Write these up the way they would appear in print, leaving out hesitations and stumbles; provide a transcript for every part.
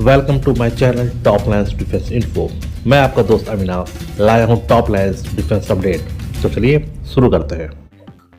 Welcome to my channel top lines defence info. मैं आपका दोस्त अविनाश लाया हूं टॉप लाइन्स डिफेंस अपडेट। तो चलिए शुरू करते हैं।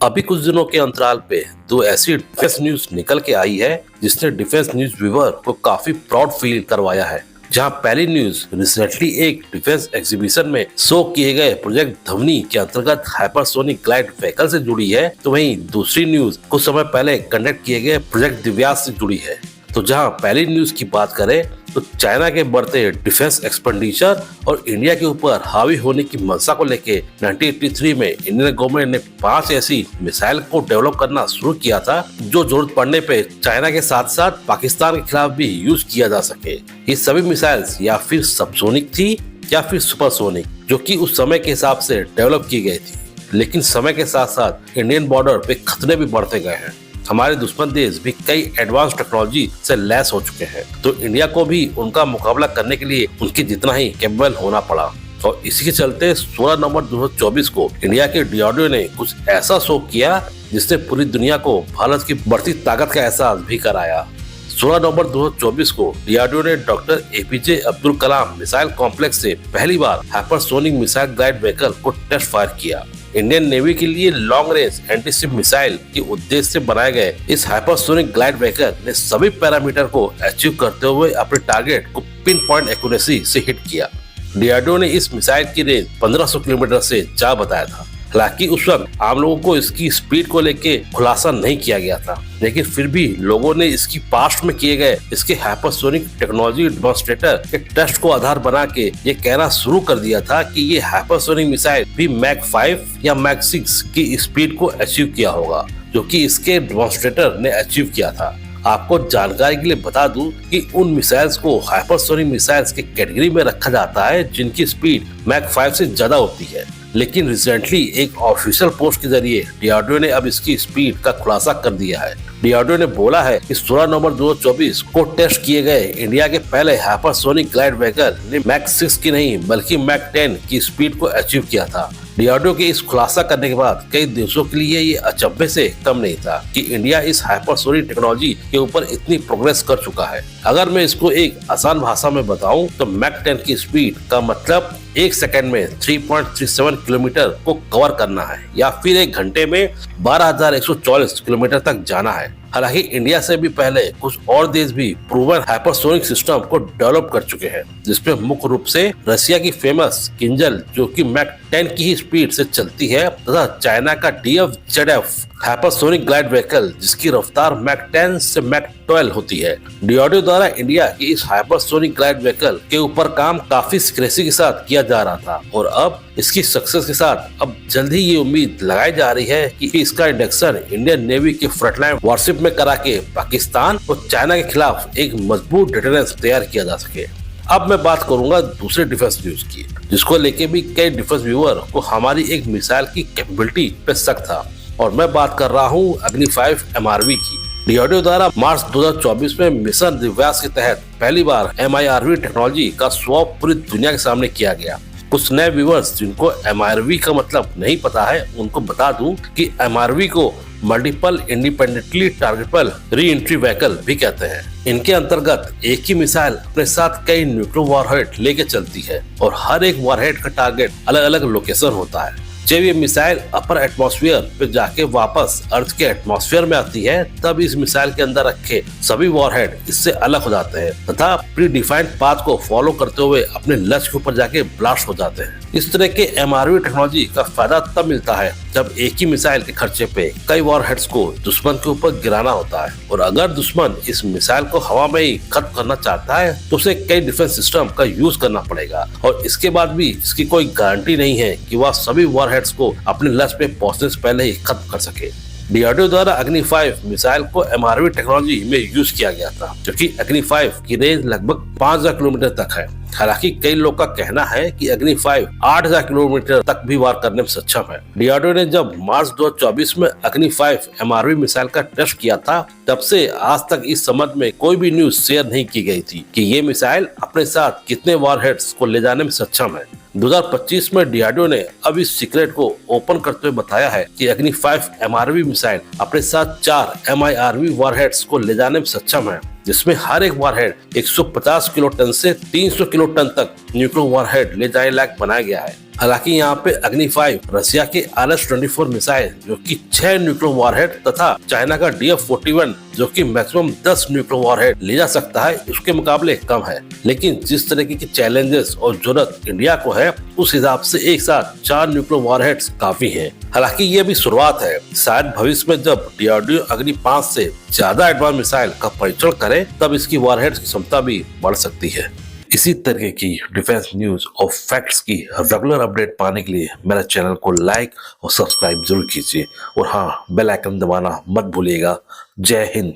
अभी कुछ दिनों के अंतराल पे दो ऐसी डिफेंस न्यूज निकल के आई है जिसने डिफेंस न्यूज व्यूअर को काफी प्राउड फील करवाया है। जहां पहली न्यूज रिसेंटली एक डिफेंस एग्जीबिशन में शो किए गए प्रोजेक्ट धवनी के अंतर्गत हाइपरसोनिक ग्लाइड व्हीकल से जुड़ी है, तो वहीं दूसरी न्यूज कुछ समय पहले कंडक्ट किए गए प्रोजेक्ट दिव्यास से जुड़ी है। तो जहां पहली न्यूज की बात करें तो चाइना के बढ़ते डिफेंस एक्सपेंडिचर और इंडिया के ऊपर हावी होने की मंशा को लेके 1983 में इंडियन गवर्नमेंट ने 5 ऐसी मिसाइल को डेवलप करना शुरू किया था जो जरूरत पड़ने पे चाइना के साथ साथ पाकिस्तान के खिलाफ भी यूज किया जा सके। ये सभी मिसाइल्स या फिर सबसोनिक थी या फिर सुपरसोनिक, जो कि उस समय के हिसाब से डेवलप की गई थी। लेकिन समय के साथ साथ इंडियन बॉर्डर पे खतरे भी बढ़ते गए हैं। हमारे दुश्मन देश भी कई एडवांस टेक्नोलॉजी से लैस हो चुके हैं, तो इंडिया को भी उनका मुकाबला करने के लिए उनकी जितना ही कैपेबल होना पड़ा। और इसी के चलते 16 नवंबर 2024 को इंडिया के डीआरडीओ ने कुछ ऐसा शो किया जिसने पूरी दुनिया को भारत की बढ़ती ताकत का एहसास भी कराया। 16 नवंबर 2024 को डीआरडीओ ने doctor APJ Abdul Kalam missile complex से पहली बार हाइपरसोनिक मिसाइल गाइड व्हीकल को टेस्ट फायर किया। इंडियन नेवी के लिए लॉन्ग रेंज एंटीशिप मिसाइल के उद्देश्य से बनाए गए इस हाइपरसोनिक ग्लाइड व्हीकल ने सभी पैरामीटर को अचीव करते हुए अपने टारगेट को पिन पॉइंट एक्यूरेसी से हिट किया। डीआरडीओ ने इस मिसाइल की रेंज 1500 किलोमीटर से जा बताया था। हालांकि उस वक्त आम लोगों को इसकी स्पीड को लेके खुलासा नहीं किया गया था, लेकिन फिर भी लोगों ने इसकी पास्ट में किए गए इसके हाइपरसोनिक टेक्नोलॉजी डेमोन्स्ट्रेटर के टेस्ट को आधार बना के ये कहना शुरू कर दिया था कि ये हाइपरसोनिक मिसाइल भी मैक 5 या मैक 6 की स्पीड को अचीव किया होगा, जो कि इसके डेमोन्स्ट्रेटर ने अचीव किया था। आपको जानकारी के लिए बता दूं कि उन मिसाइल्स को हाइपरसोनिक मिसाइल्स के कैटेगरी में रखा जाता है जिनकी स्पीड मैक 5 से ज्यादा होती है। लेकिन रिसेंटली एक ऑफिशियल पोस्ट के जरिए डीआरडीओ ने अब इसकी स्पीड का खुलासा कर दिया है। डीआरडीओ ने बोला है कि 16 नवंबर 2024 को टेस्ट किए गए इंडिया के पहले हाइपरसोनिक ग्लाइड व्हीकल ने मैक 6 की नहीं बल्कि मैक 10 की स्पीड को अचीव किया था। डीआरडीओ के इस खुलासा करने के बाद कई देशों के लिए ये अचंभे से कम नहीं था कि इंडिया इस हाइपरसोनिक टेक्नोलॉजी के ऊपर इतनी प्रोग्रेस कर चुका है। अगर मैं इसको एक आसान भाषा में बताऊं तो मैक 10 की स्पीड का मतलब 1 सेकंड में 3.37 किलोमीटर को कवर करना है या फिर 1 घंटे में 12,144 किलोमीटर तक जाना है। हालांकि इंडिया से भी पहले कुछ और देश भी प्रूवन हाइपरसोनिक सिस्टम को डेवलप कर चुके हैं, जिसमें मुख्य रूप से रशिया की फेमस किंजल जो कि मैक 10 की ही स्पीड से चलती है, तथा चाइना का DF-ZF हाइपरसोनिक ग्लाइड व्हीकल जिसकी रफ्तार मैक 10 से मैक 12 होती है। डीआरडीओ द्वारा इंडिया की इस हाइपरसोनिक ग्लाइड व्हीकल के ऊपर काम काफी सीक्रेसी के साथ किया जा रहा था और अब इसकी सक्सेस के साथ अब जल्द ही ये उम्मीद लगाई जा रही है कि इसका इंडक्शन इंडियन नेवी के फ्रंटलाइन वॉरशिप में करा के पाकिस्तान और चाइना के खिलाफ एक मजबूत डिफेंस तैयार किया जा सके। अब मैं बात करूंगा दूसरे डिफेंस न्यूज की, जिसको लेके भी कई डिफेंस व्यूअर को हमारी एक मिसाइल की कैपेबिलिटी पे शक था, और मैं बात कर रहा हूँ अग्नि 5 MRV की। डीआरडीओ द्वारा मार्च 2024 में मिशन दिव्यास के तहत पहली बार MIRV टेक्नोलॉजी का स्वॉप पूरी दुनिया के सामने किया गया। कुछ नए व्यूअर्स जिनको MIRV का मतलब नहीं पता है उनको बता दूं कि MRV को multiple independently targetable re entry vehicle भी कहते हैं। इनके अंतर्गत एक ही मिसाइल अपने साथ कई न्यूक्लियर वॉरहेड लेके चलती है और हर एक वॉरहेड का टारगेट अलग अलग लोकेशन होता है। जब ये मिसाइल अपर एटमॉस्फेयर पे जाके वापस अर्थ के एटमॉस्फेयर में आती है तब इस मिसाइल के अंदर रखे सभी वॉरहेड इससे अलग हो जाते हैं तथा प्री डिफाइंड पाथ को फॉलो करते हुए अपने लक्ष्य के ऊपर जाके ब्लास्ट हो जाते हैं। इस तरह के MRV टेक्नोलॉजी का फायदा तब मिलता है जब एक ही मिसाइल के खर्चे पे कई वॉरहेड्स को दुश्मन के ऊपर गिराना होता है, और अगर दुश्मन इस मिसाइल को हवा में ही खत्म करना चाहता है तो उसे कई डिफेंस सिस्टम का यूज करना पड़ेगा, और इसके बाद भी इसकी कोई गारंटी नहीं है कि वह सभी वॉरहेड्स को अपने लक्ष्य पे पहुंचने से पहले ही खत्म कर सके। डीआरडीओ द्वारा अग्नि 5 मिसाइल को MRV टेक्नोलॉजी में यूज किया गया था, क्योंकि अग्नि 5 की रेंज लगभग 5000 किलोमीटर तक है। हालांकि कई लोग का कहना है कि अग्नि 5 8000 किलोमीटर तक भी वार करने में सक्षम है। डीआरडीओ ने जब मार्च 2024 में अग्नि 5 MRV मिसाइल का टेस्ट किया था तब से आज तक इस संबंध में कोई भी न्यूज शेयर नहीं की गई थी कि ये मिसाइल अपने साथ कितने वॉरहेड्स को ले जाने में सक्षम है। 2025 में डीआरडीओ ने अब इस सीक्रेट को ओपन करते हुए बताया है कि अग्नि 5 MRV मिसाइल अपने साथ 4 MIRV वॉरहेड्स को ले जाने में सक्षम है। जिसमें हर एक वारहेड 150 किलो टन से 300 किलो टन तक न्यूक्लियर वारहेड ले जाने लायक बनाया गया है। हालांकि यहाँ पे अग्नि 5 रशिया के RS-24 मिसाइल जो कि 6 न्यूक्लियर वारहेड तथा चाइना का DF-41 जो कि मैक्सिमम 10 न्यूक्लियर वारहेड ले जा सकता है, उसके मुकाबले कम है। लेकिन जिस तरीके के चैलेंजेस और जरूरत इंडिया को है, उस हिसाब से एक साथ 4 न्यूक्लियर वारहेड्स काफी हैं। हालांकि ये भी शुरुआत है, शायद भविष्य में जब DRDO अग्नि 5 से ज्यादा एडवांस मिसाइल का परीक्षण करे तब इसकी वारहेड्स की क्षमता भी बढ़ सकती है। इसी तरह की डिफेंस न्यूज और फैक्ट्स की रेगुलर अपडेट पाने के लिए मेरे चैनल को लाइक और सब्सक्राइब जरूर कीजिए और हाँ, बेल आइकन दबाना मत भूलिएगा। जय हिंद।